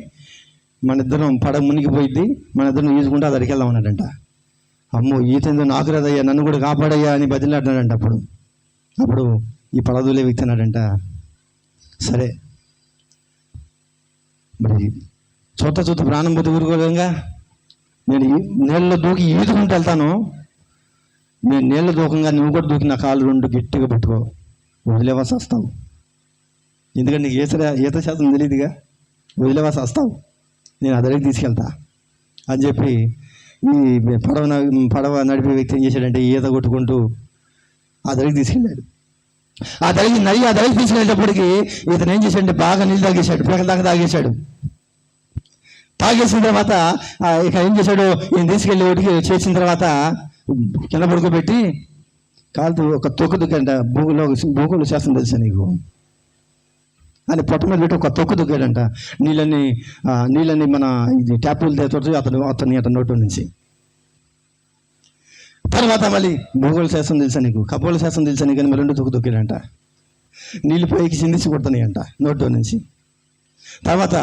మన ఇద్దరం పడవ మునిగిపోయిద్ది, మన ఇద్దరం ఈదుకుంటే అది అడిగి వెళ్దాం అన్నాడంట. అమ్మో ఈత ఎందుకు నాకు రాదయ్యా, నన్ను కూడా కాపాడయ్యా అని బదిలాడినాడంట. అప్పుడు ఈ పడవలే వ్యక్తి అన్నాడంట, సరే మరి చూత ప్రాణం బతి ఊరుకోలేంగా, నేను నీళ్ళలో దూకి ఈదుకుంటూ వెళ్తాను, నేను నీళ్ళ దూకంగా నువ్వు కూడా దూకి నా కాళ్ళు 2 గట్టిగా పెట్టుకో, వదిలేవాసి వస్తావు, ఎందుకంటే నీకు ఈత శాతం తెలియదుగా, వదిలేవాసి వస్తావు, నేను అదరికి తీసుకెళ్తా అని చెప్పి ఈ పడవ నడిపే వ్యక్తి ఏం చేశాడంటే ఈత కొట్టుకుంటూ అదరికి తీసుకెళ్ళాడు. ఆ దరికి తీసుకెళ్ళేటప్పటికి ఇతను ఏం చేశాడంటే బాగా నీళ్ళు తాగేశాడు, పక్కన దాకా తాగేశాడు. తాగేసిన తర్వాత ఇక ఏం చేశాడు, ఈయన తీసుకెళ్ళి ఒకటికి చేసిన తర్వాత కింద పడుకోబెట్టి కాలుతో ఒక తొక్కు దుక్కంట. భూగోళ శాస్త్రం తెలుసా నీకు అని పొట్ట మీద పెట్టి ఒక తొక్కు దుక్కాడంట. నీళ్ళని మన ఇది ట్యాపులు తోటి అతని నోట్లో నుంచి. తర్వాత మళ్ళీ భూగోళ శాస్త్రం తెలుసా నీకు, ఖగోళ శాస్త్రం తెలుసా నీకు అని 2 తొక్కు దొక్కాడంట. నీళ్ళు పైకి చిందించి కొడుతున్నాయి అంట నోట్లో నుంచి. తర్వాత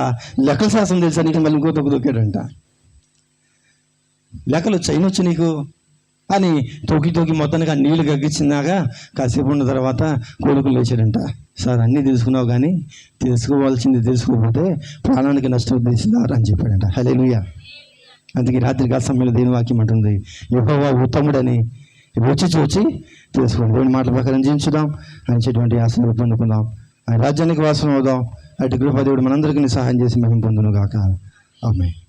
లెక్కల శాస్త్రం తెలుసా నీకు, మళ్ళీ ఇంకో తొక్కు దొక్కాడంట. లెక్కలు వచ్చి నీకు అని తొక్కి మొత్తానికి ఆ నీళ్ళు గగ్గించినాక కాసేపు ఉన్న తర్వాత కొడుకులు లేచాడంట. సార్ అన్నీ తెలుసుకున్నావు కానీ తెలుసుకోవాల్సింది తెలుసుకోకపోతే ప్రాణానికి నష్టం తెలిసిందారు అని చెప్పాడంట. హల్లెలూయా. అందుకే రాత్రికాల సమయంలో దేవుని వాక్యం అంటుంది, యెహోవా ఉత్తముడని రుచి చూచి తెలుసుకోండి. దేవుని మాటల ప్రకారం జీవించుదాం, ఆయన చెటువంటి ఆశను పొందుకుందాం, ఆయన రాజ్యానికి వాసన అవుదాం. అటు కృప దేవుడు మనందరికీ సహాయం చేసి మేము పొందును గాక. ఆమేన్.